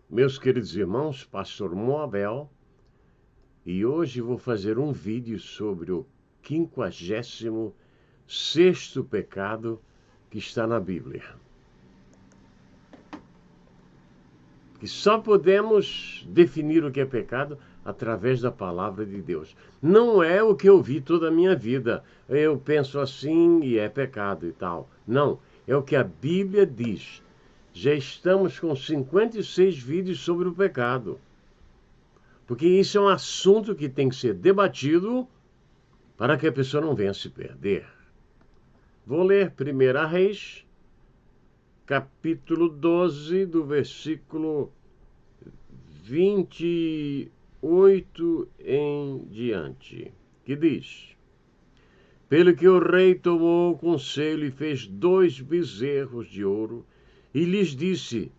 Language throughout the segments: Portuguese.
Meus queridos irmãos, Pastor Moabel, e hoje vou fazer um vídeo sobre o 56º pecado que está na Bíblia. Que só podemos definir o que é pecado através da palavra de Deus. Não é o que eu vi toda a minha vida. Eu penso assim e é pecado e tal. Não, é o que a Bíblia diz. Já estamos com 56 vídeos sobre o pecado. Porque isso é um assunto que tem que ser debatido para que a pessoa não venha se perder. Vou ler 1 Reis, capítulo 12, do versículo 28 em diante, que diz: Pelo que o rei tomou conselho e fez 2 bezerros de ouro, e lhes disse: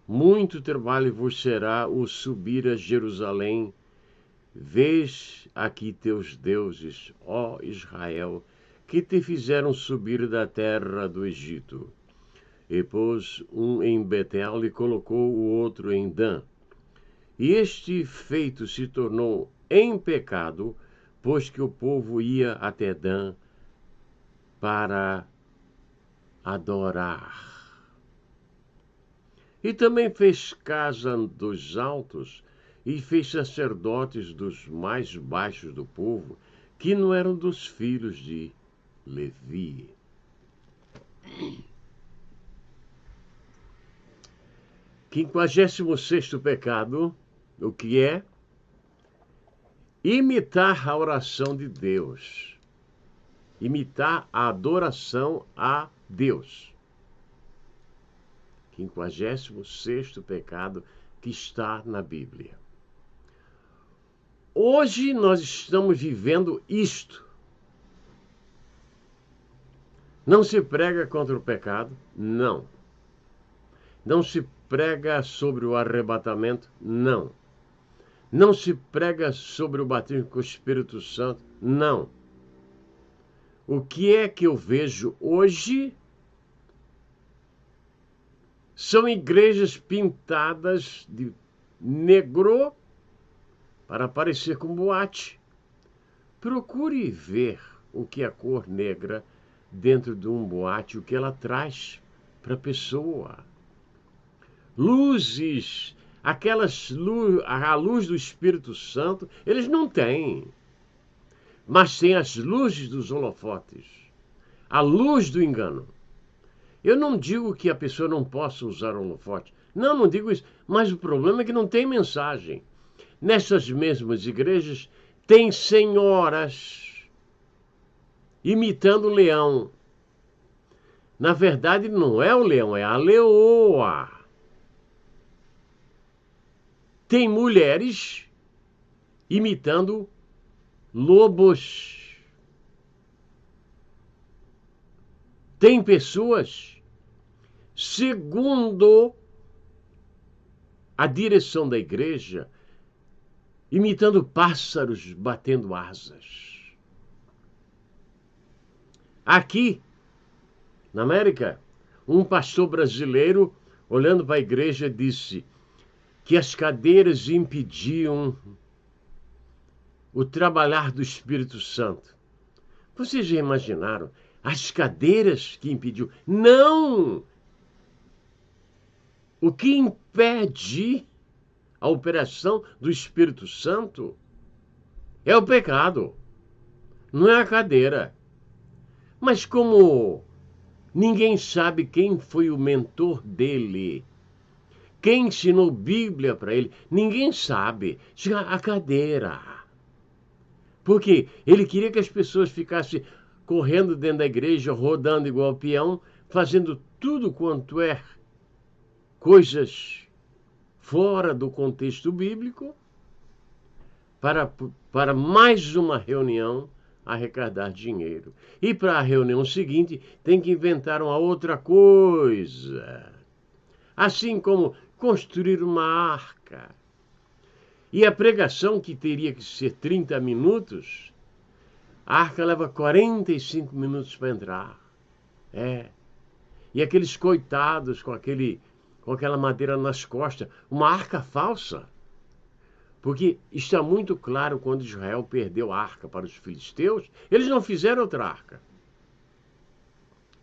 Muito trabalho vos será o subir a Jerusalém. Vês aqui teus deuses, ó Israel, que te fizeram subir da terra do Egito. E pôs um em Betel e colocou o outro em Dan. E este feito se tornou em pecado, pois que o povo ia até Dan para adorar. E também fez casa dos altos, e fez sacerdotes dos mais baixos do povo, que não eram dos filhos de Levi. 56º pecado, o que é? Imitar a oração de Deus. Imitar a adoração a Deus. 56º pecado que está na Bíblia. Hoje nós estamos vivendo isto. Não se prega contra o pecado? Não. Não se prega sobre o arrebatamento? Não. Não se prega sobre o batismo com o Espírito Santo? Não. O que é que eu vejo hoje são igrejas pintadas de negro para parecer com boate. Procure ver o que é a cor negra dentro de um boate, o que ela traz para a pessoa. Luzes, a luz do Espírito Santo, eles não têm. Mas tem as luzes dos holofotes, a luz do engano. Eu não digo que a pessoa não possa usar holofote. Não digo isso. Mas o problema é que não tem mensagem. Nessas mesmas igrejas, tem senhoras imitando o leão. Na verdade, não é o leão, é a leoa. Tem mulheres imitando lobos. Tem pessoas, segundo a direção da igreja, imitando pássaros batendo asas. Aqui, na América, um pastor brasileiro, olhando para a igreja, disse que as cadeiras impediam o trabalhar do Espírito Santo. Vocês já imaginaram? As cadeiras que impediam? Não! O que impede a operação do Espírito Santo é o pecado, não é a cadeira. Mas como ninguém sabe quem foi o mentor dele, quem ensinou Bíblia para ele, ninguém sabe. Chega a cadeira. Porque ele queria que as pessoas ficassem correndo dentro da igreja, rodando igual peão, fazendo tudo quanto é coisas fora do contexto bíblico, para mais uma reunião arrecadar dinheiro. E para a reunião seguinte tem que inventar uma outra coisa. Assim como construir uma arca. E a pregação, que teria que ser 30 minutos, a arca leva 45 minutos para entrar. E aqueles coitados com aquele com aquela madeira nas costas, uma arca falsa. Porque está muito claro, quando Israel perdeu a arca para os filisteus, eles não fizeram outra arca.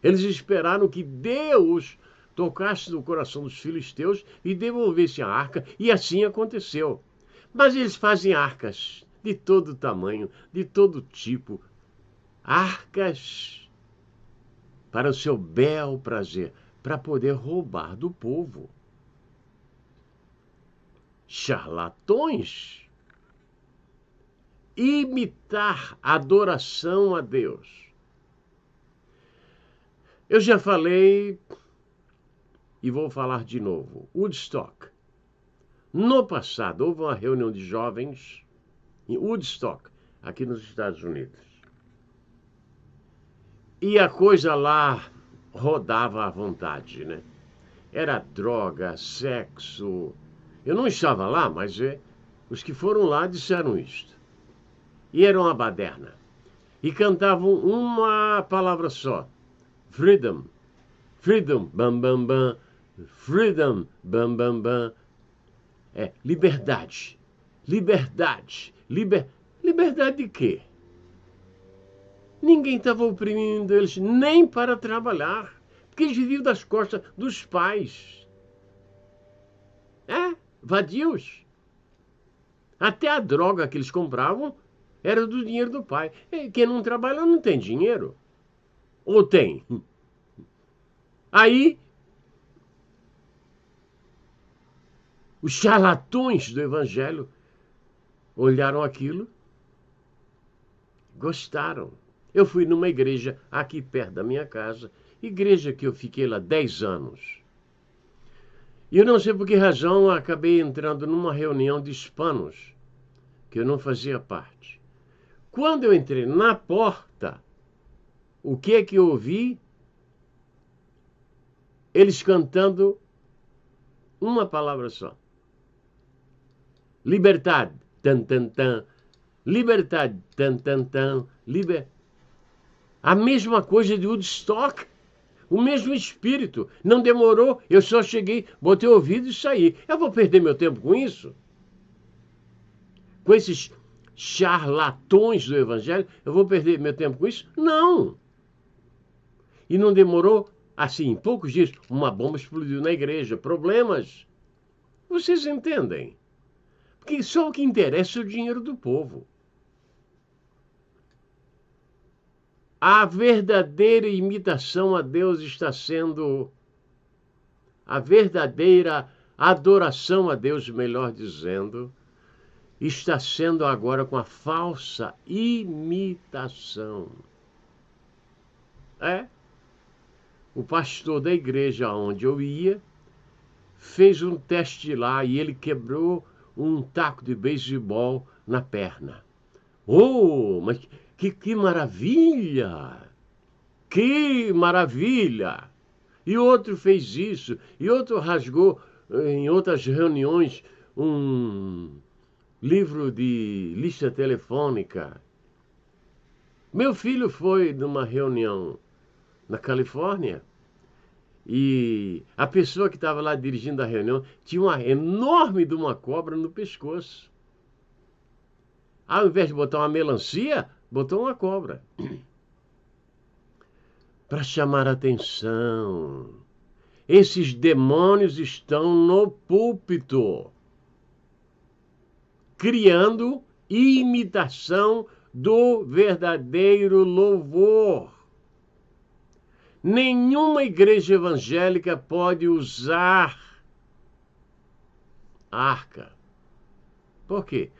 Eles esperaram que Deus tocasse no coração dos filisteus e devolvesse a arca, e assim aconteceu. Mas eles fazem arcas de todo tamanho, de todo tipo, arcas para o seu bel prazer, para poder roubar do povo. Charlatões. Imitar adoração a Deus. Eu já falei e vou falar de novo. Woodstock. No passado, houve uma reunião de jovens em Woodstock, aqui nos Estados Unidos. E a coisa lá rodava à vontade, né? Era droga, sexo. Eu não estava lá, mas os que foram lá disseram isto. E era uma baderna. E cantavam uma palavra só. Freedom. Freedom, bam, bam, bam. Freedom, bam, bam, bam. Liberdade. Liberdade. Liberdade de quê? Ninguém estava oprimindo eles nem para trabalhar. Porque eles viviam das costas dos pais. Vadios. Até a droga que eles compravam era do dinheiro do pai. Quem não trabalha não tem dinheiro. Ou tem? Aí, os charlatões do evangelho olharam aquilo, gostaram. Eu fui numa igreja aqui perto da minha casa, igreja que eu fiquei lá 10 anos. E eu não sei por que razão acabei entrando numa reunião de hispanos, que eu não fazia parte. Quando eu entrei na porta, o que é que eu ouvi? Eles cantando uma palavra só. Liberdade, tan, tan, tan. Liberdade, tan, tan, tan. A mesma coisa de Woodstock. O mesmo espírito. Não demorou, eu só cheguei, botei o ouvido e saí. Eu vou perder meu tempo com isso? Com esses charlatões do evangelho, eu vou perder meu tempo com isso? Não! E não demorou, assim, em poucos dias, uma bomba explodiu na igreja. Problemas. Vocês entendem? Porque só o que interessa é o dinheiro do povo. A verdadeira imitação a Deus está sendo... A verdadeira adoração a Deus, melhor dizendo, está sendo agora com a falsa imitação. O pastor da igreja onde eu ia fez um teste lá e ele quebrou um taco de beisebol na perna. Oh, mas que maravilha! Que maravilha! E outro fez isso, e outro rasgou em outras reuniões um livro de lista telefônica. Meu filho foi numa reunião na Califórnia e a pessoa que estava lá dirigindo a reunião tinha uma enorme de uma cobra no pescoço. Ao invés de botar uma melancia, botou uma cobra. Para chamar a atenção. Esses demônios estão no púlpito, criando imitação do verdadeiro louvor. Nenhuma igreja evangélica pode usar arca. Por quê?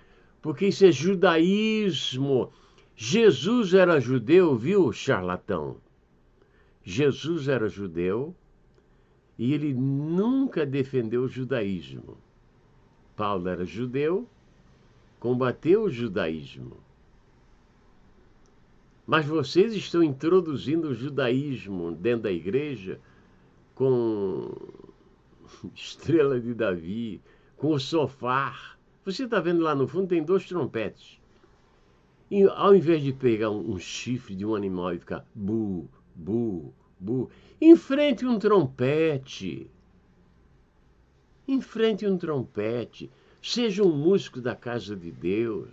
Porque isso é judaísmo. Jesus era judeu, viu, charlatão? Jesus era judeu e ele nunca defendeu o judaísmo. Paulo era judeu, combateu o judaísmo. Mas vocês estão introduzindo o judaísmo dentro da igreja com estrela de Davi, com o sofá. Você está vendo lá no fundo, tem 2 trompetes. E ao invés de pegar um chifre de um animal e ficar bu, bu, bu, enfrente um trompete. Enfrente um trompete. Seja um músico da casa de Deus.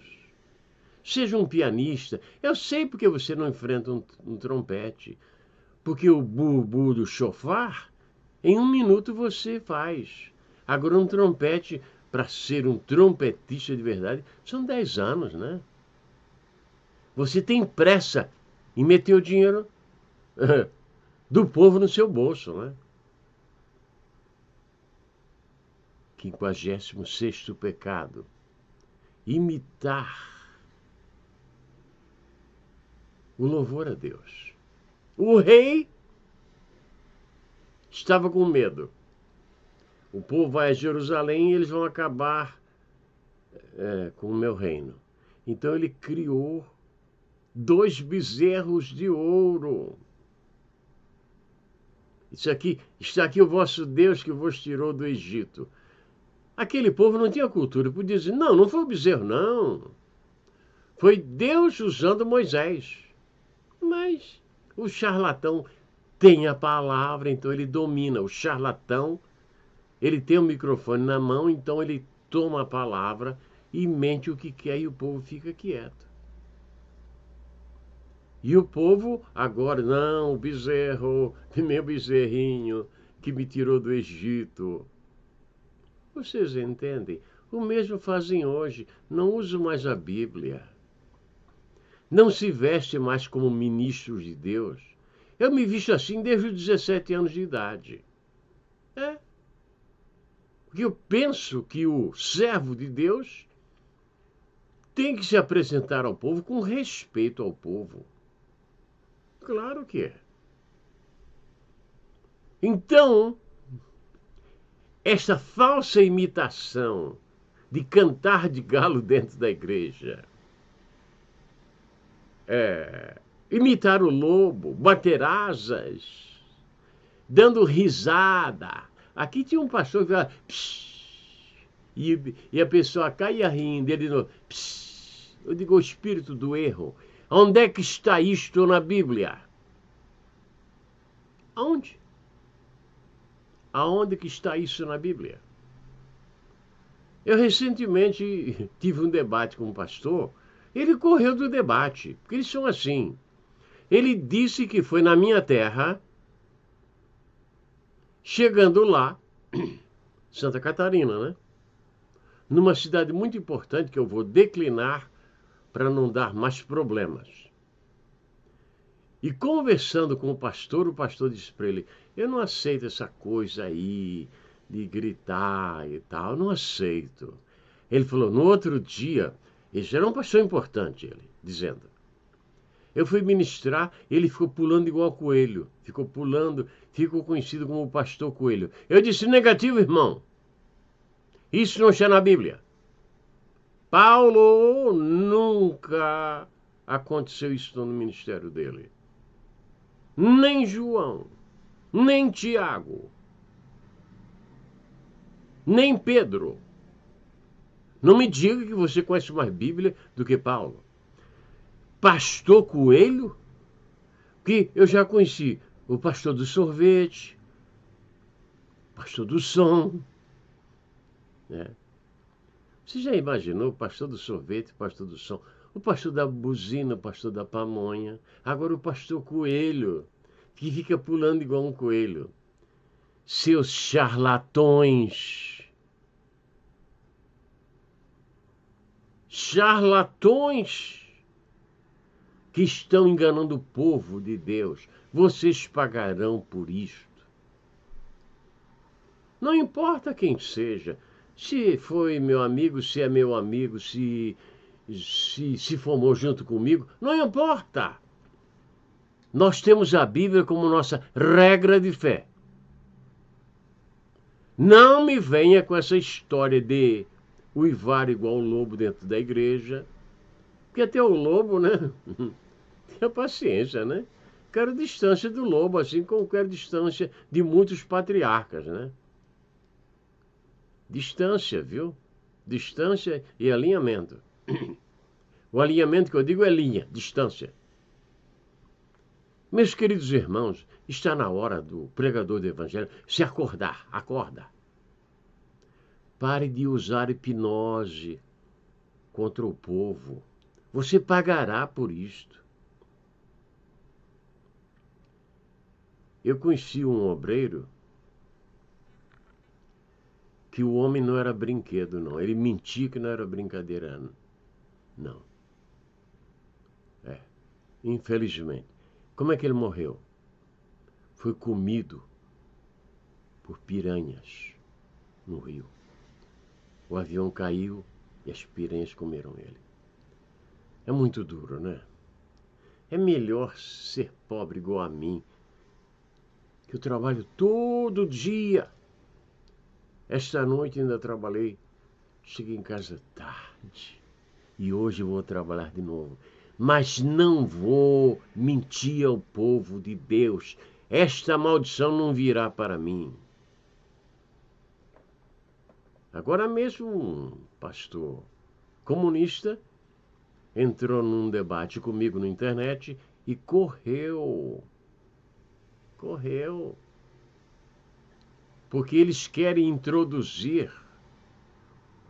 Seja um pianista. Eu sei porque você não enfrenta um trompete. Porque o burbu do chofar, em 1 minuto você faz. Agora um trompete, para ser um trompetista de verdade, são 10 anos, né? Você tem pressa em meter o dinheiro do povo no seu bolso, né? 56º pecado. Imitar o louvor a Deus. O rei estava com medo. O povo vai a Jerusalém e eles vão acabar com o meu reino. Então ele criou 2 bezerros de ouro. Está aqui o vosso Deus que vos tirou do Egito. Aquele povo não tinha cultura, podia dizer, não foi o bezerro, não. Foi Deus usando Moisés. Mas o charlatão tem a palavra, então ele domina. O charlatão, ele tem o microfone na mão, então ele toma a palavra e mente o que quer e o povo fica quieto. E o povo agora, não, o bezerro, meu bezerrinho que me tirou do Egito. Vocês entendem? O mesmo fazem hoje, não usam mais a Bíblia. Não se veste mais como ministros de Deus. Eu me visto assim desde os 17 anos de idade. Porque eu penso que o servo de Deus tem que se apresentar ao povo com respeito ao povo. Claro que é. Então, esta falsa imitação de cantar de galo dentro da igreja, imitar o lobo, bater asas, dando risada. Aqui tinha um pastor que falava, e a pessoa caía rindo, ele não. Eu digo, o espírito do erro. Onde é que está isto na Bíblia? Aonde? Aonde que está isso na Bíblia? Eu recentemente tive um debate com um pastor, ele correu do debate, porque eles são assim. Ele disse que foi na minha terra, chegando lá, Santa Catarina, né? Numa cidade muito importante que eu vou declinar para não dar mais problemas. E conversando com o pastor disse para ele, eu não aceito essa coisa aí de gritar e tal, eu não aceito. Ele falou, no outro dia, esse era um pastor importante, ele, dizendo, eu fui ministrar, ele ficou pulando igual coelho, ficou conhecido como o pastor coelho. Eu disse, negativo, irmão, isso não está na Bíblia. Paulo nunca aconteceu isso no ministério dele. Nem João, nem Tiago, nem Pedro. Não me diga que você conhece mais Bíblia do que Paulo. Pastor Coelho? Que eu já conheci o pastor do sorvete, pastor do som. Né? Você já imaginou o pastor do sorvete, o pastor do som? O pastor da buzina, o pastor da pamonha. Agora o pastor Coelho, que fica pulando igual um coelho. Seus charlatões. Charlatões que estão enganando o povo de Deus. Vocês pagarão por isto. Não importa quem seja. Se foi meu amigo, se é meu amigo, se formou junto comigo, não importa. Nós temos a Bíblia como nossa regra de fé. Não me venha com essa história de uivar igual o lobo dentro da igreja, porque até o lobo, né? Tenha paciência, né? Quero distância do lobo, assim como quero distância de muitos patriarcas, né? Distância, viu? Distância e alinhamento. O alinhamento que eu digo é linha, distância. Meus queridos irmãos, está na hora do pregador do Evangelho se acordar. Acorda. Pare de usar hipnose contra o povo. Você pagará por isto. Eu conheci um obreiro que o homem não era brinquedo, não. Ele mentia que não era brincadeira, não. Infelizmente. Como é que ele morreu? Foi comido por piranhas no rio. O avião caiu e as piranhas comeram ele. É muito duro, né? É melhor ser pobre igual a mim, que eu trabalho todo dia. Esta noite ainda trabalhei, cheguei em casa tarde e hoje vou trabalhar de novo. Mas não vou mentir ao povo de Deus. Esta maldição não virá para mim. Agora mesmo um pastor comunista entrou num debate comigo na internet e correu. Porque eles querem introduzir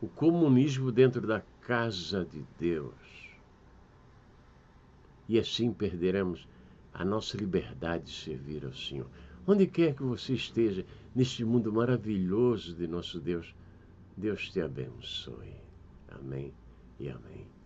o comunismo dentro da casa de Deus. E assim perderemos a nossa liberdade de servir ao Senhor. Onde quer que você esteja, neste mundo maravilhoso de nosso Deus, Deus te abençoe. Amém e amém.